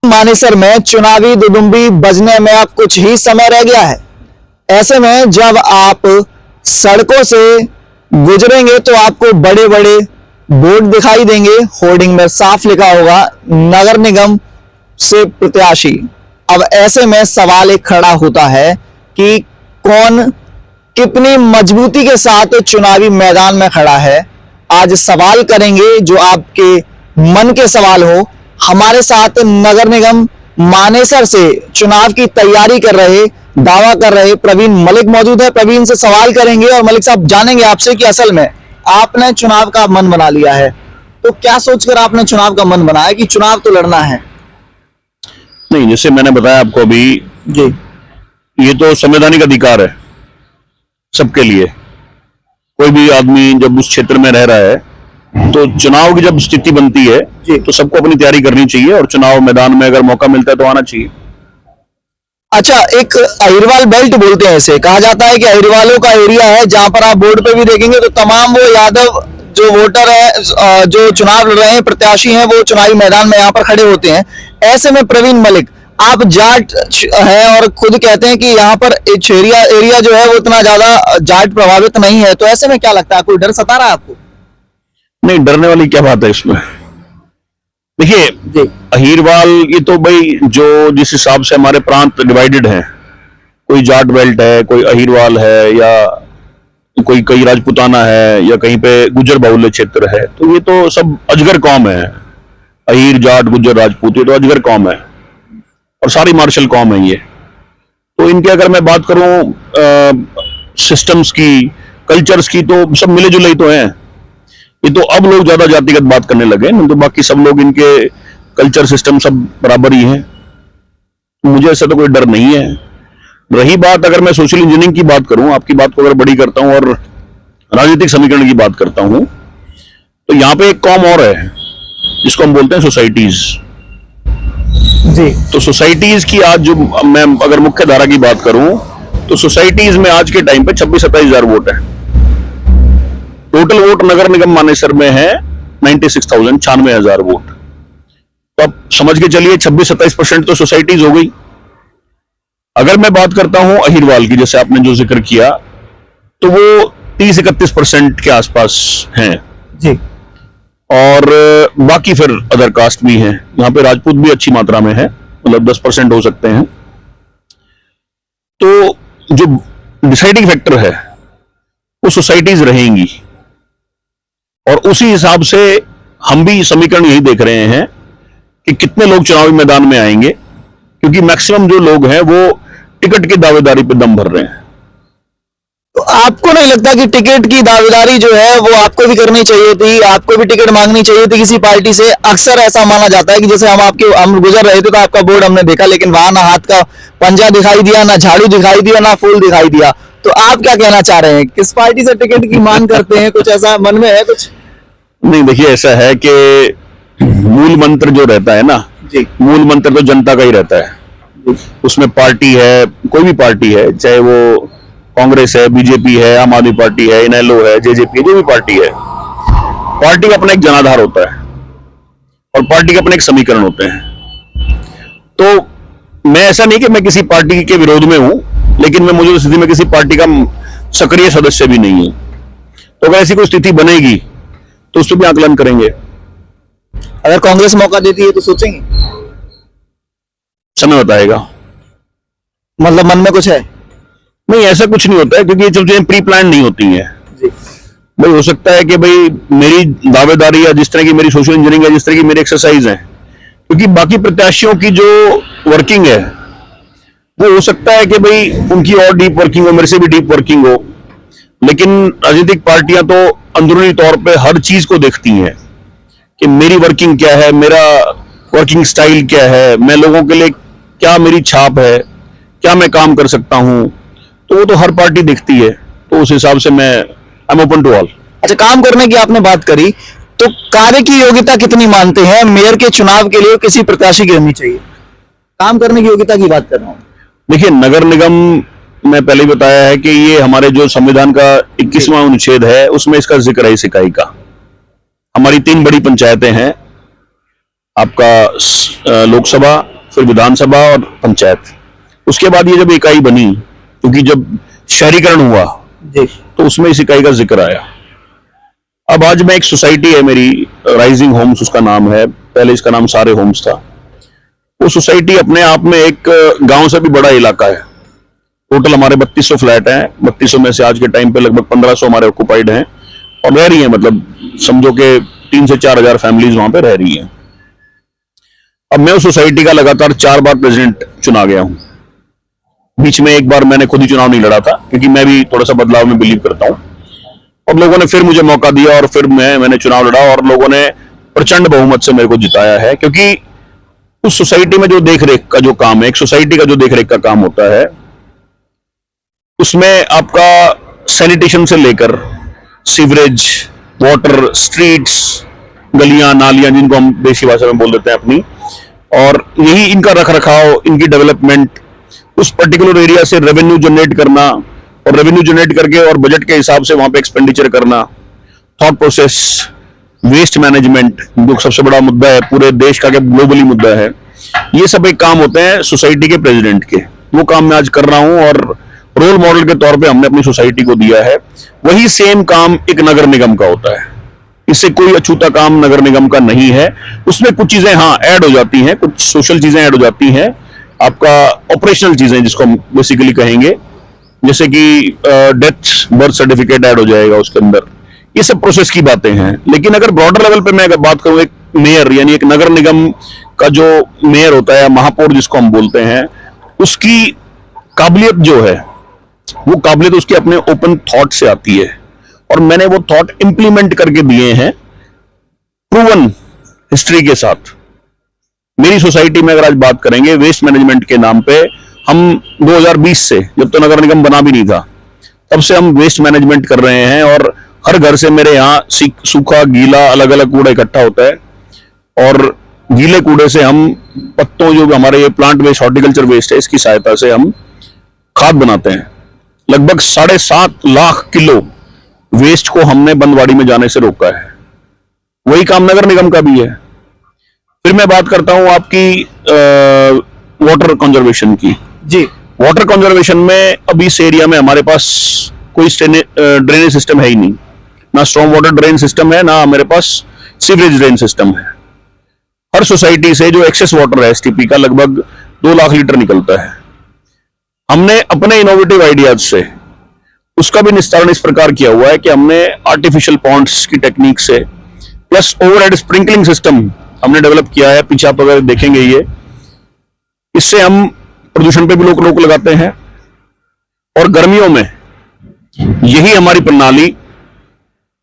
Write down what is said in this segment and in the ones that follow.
मानेसर में चुनावी दुदुम्बी बजने में अब कुछ ही समय रह गया है। ऐसे में जब आप सड़कों से गुजरेंगे तो आपको बड़े बड़े बोर्ड दिखाई देंगे। होर्डिंग में साफ लिखा होगा नगर निगम से प्रत्याशी। अब ऐसे में सवाल एक खड़ा होता है कि कौन कितनी मजबूती के साथ चुनावी मैदान में खड़ा है। आज सवाल करेंगे जो आपके मन के सवाल हो। हमारे साथ नगर निगम मानेसर से चुनाव की तैयारी कर रहे, दावा कर रहे प्रवीण मलिक मौजूद है। प्रवीण से सवाल करेंगे और मलिक साहब जानेंगे आपसे कि असल में आपने चुनाव का मन बना लिया है, तो क्या सोचकर आपने चुनाव का मन बनाया कि चुनाव तो लड़ना है? नहीं, जैसे मैंने बताया आपको अभी जी, ये तो संवैधानिक अधिकार है सबके लिए। कोई भी आदमी जब उस क्षेत्र में रह रहा है तो चुनाव की जब स्थिति बनती है तो सबको अपनी तैयारी करनी चाहिए और चुनाव मैदान में अगर मौका मिलता है तो आना चाहिए। अच्छा, एक अहिरवाल बेल्ट बोलते हैं इसे, कहा जाता है कि अहिरवालों का एरिया है जहां पर आप बोर्ड पे भी देखेंगे तो तमाम वो यादव जो वोटर है, जो चुनाव लड़ रहे हैं, प्रत्याशी हैं, वो चुनावी मैदान में यहाँ पर खड़े होते हैं। ऐसे में प्रवीण मलिक, आप जाट हैं और खुद कहते हैं कि यहाँ पर एरिया जो है वो इतना ज्यादा जाट प्रभावित नहीं है, तो ऐसे में क्या लगता है, कोई डर सता रहा है आपको? नहीं, डरने वाली क्या बात है इसमें। देखिए, अहिरवाल ये तो भाई जो जिस हिसाब से हमारे प्रांत डिवाइडेड हैं, कोई जाट बेल्ट है, कोई अहिरवाल है, या कोई कहीं राजपूताना है, या कहीं पे गुजर बाहुल्य क्षेत्र है, तो ये तो सब अजगर कौम है। अहिर, जाट, गुजर, राजपूत, ये तो अजगर कौम है और सारी मार्शल कौम है ये। तो इनके अगर मैं बात करूं सिस्टम्स की, कल्चर्स की, तो सब मिले जुले ही तो हैं। ये तो अब लोग ज्यादा जातिगत बात करने लगे, नहीं तो बाकी सब लोग इनके कल्चर सिस्टम सब बराबर ही है। मुझे ऐसा तो कोई डर नहीं है। रही बात, अगर मैं सोशल इंजीनियरिंग की बात करूं, आपकी बात को अगर बड़ी करता हूं और राजनीतिक समीकरण की बात करता हूं, तो यहां पे एक कॉम और है जिसको हम बोलते हैं सोसाइटीज। जी, तो सोसाइटीज की आज जो मैं अगर मुख्य धारा की बात करूं तो सोसाइटीज में आज के टाइम पे 26-27 हजार वोट है। टोटल वोट नगर निगम मानेसर में है 96,000, 96,000 वोट। तो अब समझ के चलिए 26-27% तो सोसाइटीज हो गई। अगर मैं बात करता हूं अहिरवाल की, जैसे आपने जो जिक्र किया, तो वो 30-31% के आसपास हैं जी, और बाकी फिर अदर कास्ट भी हैं। यहां पे राजपूत भी अच्छी मात्रा में है, मतलब 10% हो सकते हैं। तो जो डिसाइडिंग फैक्टर है वो सोसाइटीज रहेंगी और उसी हिसाब से हम भी समीकरण यही देख रहे हैं कि कितने लोग चुनावी मैदान में आएंगे, क्योंकि मैक्सिमम जो लोग हैं वो टिकट की दावेदारी पे दम भर रहे हैं। तो आपको नहीं लगता कि टिकट की दावेदारी जो है वो आपको भी करनी चाहिए थी, आपको भी टिकट मांगनी चाहिए थी किसी पार्टी से? अक्सर ऐसा माना जाता है कि जैसे हम गुजर रहे थे तो आपका बोर्ड हमने देखा, लेकिन वहां ना हाथ का पंजा दिखाई दिया, ना झाड़ू दिखाई दिया, ना फूल दिखाई दिया। तो आप क्या कहना चाह रहे हैं, किस पार्टी से टिकट की मांग करते हैं? कुछ ऐसा मन में है कुछ? नहीं, देखिए, ऐसा है कि मूल मंत्र जो रहता है ना जी, मूल मंत्र तो जनता का ही रहता है। उसमें पार्टी है, कोई भी पार्टी है, चाहे वो कांग्रेस है, बीजेपी है, आम आदमी पार्टी है, इनेलो है, जेजेपी है, जो भी पार्टी है, पार्टी का अपना एक जनाधार होता है और पार्टी के अपने एक समीकरण होते हैं। तो मैं ऐसा नहीं कि मैं किसी पार्टी के विरोध में हूं, लेकिन मैं मौजूदा स्थिति में किसी पार्टी का सक्रिय सदस्य भी नहीं हूं। तो अगर ऐसी कोई स्थिति बनेगी तो उस पर भी आकलन करेंगे। अगर कांग्रेस मौका देती है तो सोचेंगे? समय बताएगा। मतलब मन में कुछ है? नहीं, ऐसा कुछ नहीं होता है, क्योंकि ये चीजें प्री प्लान नहीं होती हैं। भाई हो सकता है कि भाई मेरी दावेदारी या जिस तरह की मेरी सोशल इंजीनियरिंग है, जिस तरह की मेरी एक्सरसाइज है, क्योंकि बाकी प्रत्याशियों की जो वर्किंग है वो हो सकता है कि भाई उनकी और डीप वर्किंग हो, मेरे से भी डीप वर्किंग हो, लेकिन राजनीतिक पार्टियां तो अंदरूनी तौर पे हर चीज को देखती हैं कि मेरी वर्किंग क्या है, मेरा वर्किंग स्टाइल क्या है, मैं लोगों के लिए क्या मेरी छाप है, क्या मैं काम कर सकता हूं, तो वो तो हर पार्टी देखती है। तो उस हिसाब से मैं I am open to all. अच्छा, काम करने की आपने बात करी, तो कार्य की योग्यता कितनी मानते हैं मेयर के चुनाव के लिए किसी प्रत्याशी की होनी चाहिए? काम करने की योग्यता की बात कर रहा हूं। देखिए, नगर निगम मैं पहले ही बताया है कि ये हमारे जो संविधान का 21वां अनुच्छेद है उसमें इसका जिक्र है इस इकाई का। हमारी 3 बड़ी पंचायतें हैं, आपका लोकसभा, फिर विधानसभा और पंचायत। उसके बाद ये जब इकाई बनी, क्योंकि जब शहरीकरण हुआ जी। तो उसमें इस इकाई का जिक्र आया। अब आज मैं एक सोसाइटी है मेरी, राइजिंग होम्स उसका नाम है, पहले इसका नाम सारे होम्स था। वो सोसाइटी अपने आप में एक गांव से भी बड़ा इलाका है। टोटल हमारे 3200 फ्लैट हैं। 3200 में से आज के टाइम पे लगभग 1500 हमारे ऑक्युपाइड हैं और रह रही हैं, मतलब समझो कि 3 से 4 हजार फैमिलीज वहां पे रह रही हैं। अब मैं उस सोसाइटी का लगातार 4 बार प्रेसिडेंट चुना गया हूं। बीच में एक बार मैंने खुद ही चुनाव नहीं लड़ा था, क्योंकि मैं भी थोड़ा सा बदलाव में बिलीव करता हूं, और लोगों ने फिर मुझे मौका दिया और फिर मैंने चुनाव लड़ा और लोगों ने प्रचंड बहुमत से मेरे को जिताया है। क्योंकि उस सोसाइटी में जो देखरेख का जो काम है, एक सोसाइटी का जो देखरेख का काम होता है, उसमें आपका सैनिटेशन से लेकर सीवरेज, वाटर, स्ट्रीट्स, गलियां, नालियां, जिनको हम देसी भाषा में बोल देते हैं अपनी, और यही इनका रख रखाव, इनकी डेवलपमेंट, उस पर्टिकुलर एरिया से रेवेन्यू जनरेट करना, और रेवेन्यू जनरेट करके और बजट के हिसाब से वहां पे एक्सपेंडिचर करना, थॉट प्रोसेस, वेस्ट मैनेजमेंट, जो सबसे बड़ा मुद्दा है पूरे देश का, ग्लोबली मुद्दा है, ये सब एक काम होते हैं सोसाइटी के प्रेसिडेंट के। वो काम मैं आज कर रहा हूं और रोल मॉडल के तौर पे हमने अपनी सोसाइटी को दिया है। वही सेम काम एक नगर निगम का होता है। इससे कोई अछूता काम नगर निगम का नहीं है। उसमें कुछ चीजें हाँ ऐड हो जाती हैं, कुछ सोशल चीजें ऐड हो जाती हैं, आपका ऑपरेशनल चीजें जिसको हम बेसिकली कहेंगे, जैसे कि डेथ बर्थ सर्टिफिकेट ऐड हो जाएगा उसके अंदर। ये सब प्रोसेस की बातें हैं। लेकिन अगर ब्रॉडर लेवल पे मैं अगर बात करूं, एक मेयर यानी एक नगर निगम का जो मेयर होता है, महापौर जिसको हम बोलते हैं, उसकी काबिलियत जो है, वो काबिलियत उसके अपने ओपन थॉट से आती है। और मैंने वो थॉट इंप्लीमेंट करके दिए हैं प्रूवन हिस्ट्री के साथ। मेरी सोसाइटी में अगर आज बात करेंगे वेस्ट मैनेजमेंट के नाम पे, हम 2020 से, जब तो नगर निगम बना भी नहीं था, तब से हम वेस्ट मैनेजमेंट कर रहे हैं। और हर घर से मेरे यहाँ सूखा, गीला, अलग अलग कूड़ा इकट्ठा होता है, और गीले कूड़े से हम पत्तों, जो हमारे ये प्लांट वेस्ट, हॉर्टिकल्चर वेस्ट है, इसकी सहायता से हम खाद बनाते हैं। लगभग 7.5 लाख किलो वेस्ट को हमने बंदवाड़ी में जाने से रोका है। वही काम नगर निगम का भी है। फिर मैं बात करता हूं आपकी वाटर कंजर्वेशन की। जी। वाटर कंजर्वेशन में अभी इस एरिया में हमारे पास कोई ड्रेनेज सिस्टम है ही नहीं, ना स्ट्रॉन्ग वाटर ड्रेन सिस्टम है, ना मेरे पास सीवरेज ड्रेन सिस्टम है। हर सोसाइटी से जो एक्सेस वाटर है एसटीपी का, लगभग 2 लाख लीटर निकलता है। हमने अपने इनोवेटिव आइडियाज से उसका भी निस्तारण इस प्रकार किया हुआ है कि हमने आर्टिफिशियल पॉन्ड्स की टेक्निक से, प्लस ओवरहेड स्प्रिंकलिंग सिस्टम हमने डेवलप किया है। पीछे आप अगर देखेंगे ये, इससे हम प्रदूषण पे भी रोक लगाते हैं। और गर्मियों में यही हमारी प्रणाली,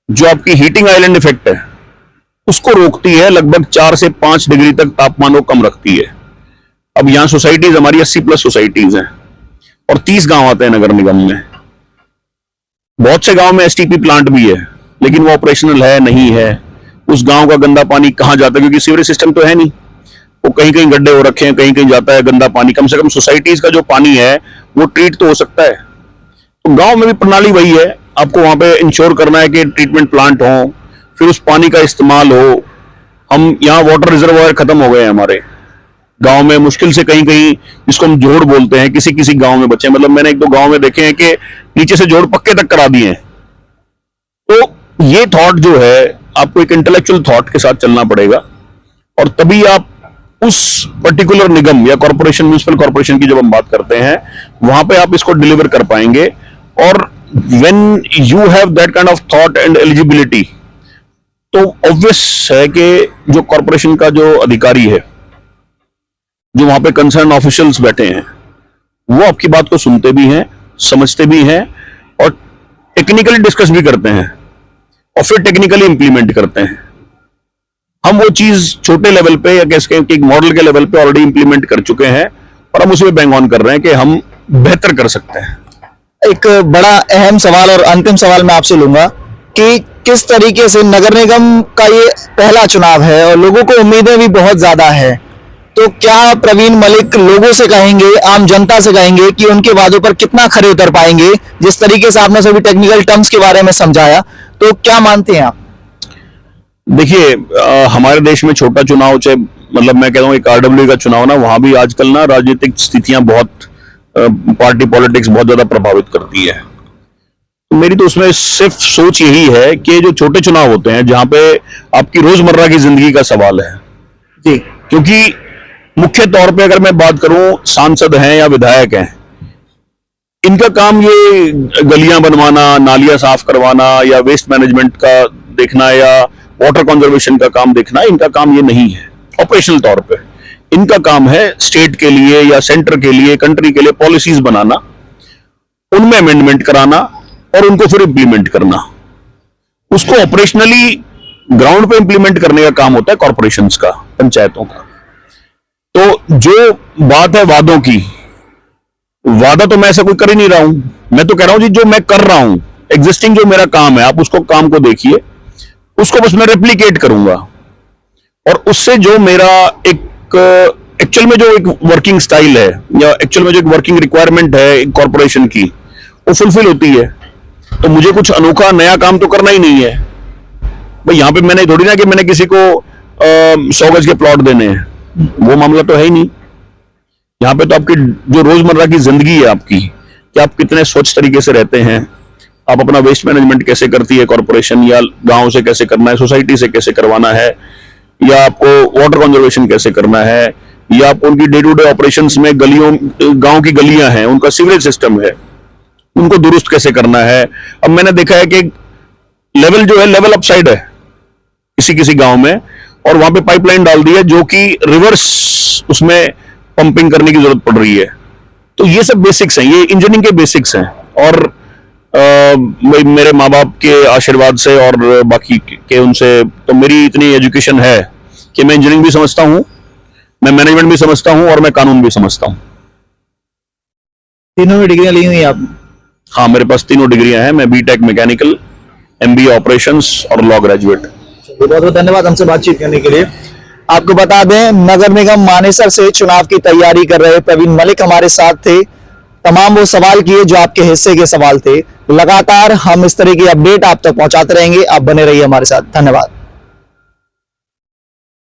जो आपकी हीटिंग आइलैंड इफेक्ट है, उसको रोकती है। लगभग 4 से 5 डिग्री तक तापमान को कम रखती है। अब यहां सोसाइटीज हमारी 80+ सोसाइटीज हैं और 30 गांव आते हैं नगर निगम में। बहुत से गांव में एसटीपी प्लांट भी है, लेकिन वो ऑपरेशनल है नहीं है। उस गांव का गंदा पानी कहां जाता है, क्योंकि सीवरेज सिस्टम तो है नहीं। वो कहीं कहीं गड्ढे हो रखे हैं, कहीं कहीं जाता है गंदा पानी। कम से कम सोसाइटीज का जो पानी है वो ट्रीट तो हो सकता है। तो गांव में भी प्रणाली वही है। आपको वहां पे इंश्योर करना है कि ट्रीटमेंट प्लांट हो, फिर उस पानी का इस्तेमाल हो। हम यहाँ वाटर रिजर्वायर खत्म हो गए हैं हमारे गांव में, मुश्किल से कहीं कहीं, जिसको हम जोड़ बोलते हैं, किसी किसी गांव में बचे। मतलब मैंने 1-2 गांव में देखे हैं कि नीचे से जोड़ पक्के तक करा दिए हैं। तो ये थॉट जो है, आपको एक इंटेलेक्चुअल थॉट के साथ चलना पड़ेगा, और तभी आप उस पर्टिकुलर निगम या कॉर्पोरेशन, म्युनिसिपल कॉर्पोरेशन की जब हम बात करते हैं, वहां पे आप इसको डिलीवर कर पाएंगे। और when you have that kind of thought and eligibility, तो ऑब्वियस है कि जो कॉर्पोरेशन का जो अधिकारी है, जो वहां पे कंसर्न ऑफिशियल्स बैठे हैं, वो आपकी बात को सुनते भी हैं, समझते भी हैं, और टेक्निकली डिस्कस भी करते हैं, और फिर टेक्निकली इंप्लीमेंट करते हैं। हम वो चीज छोटे लेवल पे, या कैसे एक मॉडल के लेवल पे ऑलरेडी इंप्लीमेंट कर चुके हैं, और हम उसमें बैंग ऑन कर रहे हैं कि हम बेहतर कर सकते हैं। एक बड़ा अहम सवाल और अंतिम सवाल मैं आपसे लूंगा कि किस तरीके से नगर निगम का ये पहला चुनाव है और लोगों को उम्मीदें भी बहुत ज्यादा है, तो क्या प्रवीण मलिक लोगों से कहेंगे, आम जनता से कहेंगे कि उनके वादों पर कितना खरे उतर पाएंगे? जिस तरीके से आपने सभी टेक्निकल टर्म्स के बारे में समझाया, तो क्या मानते हैं आप? देखिए, हमारे देश में छोटा चुनाव, चाहे मतलब मैं कहता हूँ एक आरडब्ल्यू का चुनाव ना, वहां भी आजकल ना राजनीतिक स्थितियां बहुत, पार्टी पॉलिटिक्स बहुत ज्यादा प्रभावित करती है। तो मेरी तो उसमें सिर्फ सोच यही है कि जो छोटे चुनाव होते हैं जहां पे आपकी रोजमर्रा की जिंदगी का सवाल है जी, क्योंकि मुख्य तौर पे अगर मैं बात करूं, सांसद हैं या विधायक हैं, इनका काम ये गलियां बनवाना, नालियां साफ करवाना या वेस्ट मैनेजमेंट का देखना या वाटर कंजर्वेशन का काम देखना, इनका काम ये नहीं है। ऑपरेशनल तौर पे इनका काम है स्टेट के लिए या सेंटर के लिए, कंट्री के लिए पॉलिसीज बनाना, उनमें अमेंडमेंट कराना और उनको फिर इंप्लीमेंट करना। उसको ऑपरेशनली ग्राउंड पे इंप्लीमेंट करने का काम होता है कॉर्पोरेशंस का, पंचायतों का। तो जो बात है वादों की, वादा तो मैं ऐसा कोई कर ही नहीं रहा हूं। मैं तो कह रहा हूं जी, जो मैं कर रहा हूं, एग्जिस्टिंग जो मेरा काम है, आप उसको काम को देखिए, उसको बस मैं रेप्लिकेट करूंगा और उससे जो मेरा एक एक्चुअल में जो एक वर्किंग स्टाइल है या एक्चुअल में जो एक वर्किंग रिक्वायरमेंट है एक कॉर्पोरेशन की, वो फुलफिल होती है। तो मुझे कुछ अनोखा नया काम तो करना ही नहीं है भाई। यहां पे मैंने थोड़ी ना कि मैंने किसी को 100 गज के प्लॉट देने हैं, वो मामला तो है ही नहीं। यहाँ पे तो आपकी जो रोजमर्रा की जिंदगी है आपकी, कि आप कितने स्वच्छ तरीके से रहते हैं, आप अपना वेस्ट मैनेजमेंट कैसे करती है कॉर्पोरेशन, या गांव से कैसे करना है, सोसाइटी से कैसे करवाना है, या आपको वाटर कंजर्वेशन कैसे करना है, या आपको उनकी डे टू डे ऑपरेशंस में गलियों, गांव की गलियां हैं, उनका सीवरेज सिस्टम है, उनको दुरुस्त कैसे करना है। अब मैंने देखा है कि लेवल जो है, लेवल अपसाइड है किसी किसी गांव में, और वहां पे पाइपलाइन डाल दी है जो कि रिवर्स उसमें पंपिंग करने की जरूरत पड़ रही है। तो ये सब बेसिक्स हैं, ये इंजीनियरिंग के बेसिक्स हैं। और मेरे माँ बाप के आशीर्वाद से और बाकी के उनसे तो मेरी इतनी एजुकेशन है कि मैं इंजीनियरिंग भी समझता हूँ, मैं मैनेजमेंट भी समझता हूँ और मैं कानून भी समझता हूँ। तीनों में डिग्रियां ली हुई आप? हाँ, मेरे पास तीनों डिग्रियां हैं। मैं बीटेक मैकेनिकल, MBA ऑपरेशंस और लॉ ग्रेजुएट। बहुत बहुत धन्यवाद हमसे बातचीत करने के लिए। आपको बता दें, नगर निगम मानेसर से चुनाव की तैयारी कर रहे प्रवीण मलिक हमारे साथ थे। तमाम वो सवाल किए जो आपके हिस्से के सवाल थे। लगातार हम इस तरह की अपडेट आप तक पहुंचाते रहेंगे। आप बने रहिए हमारे साथ। धन्यवाद।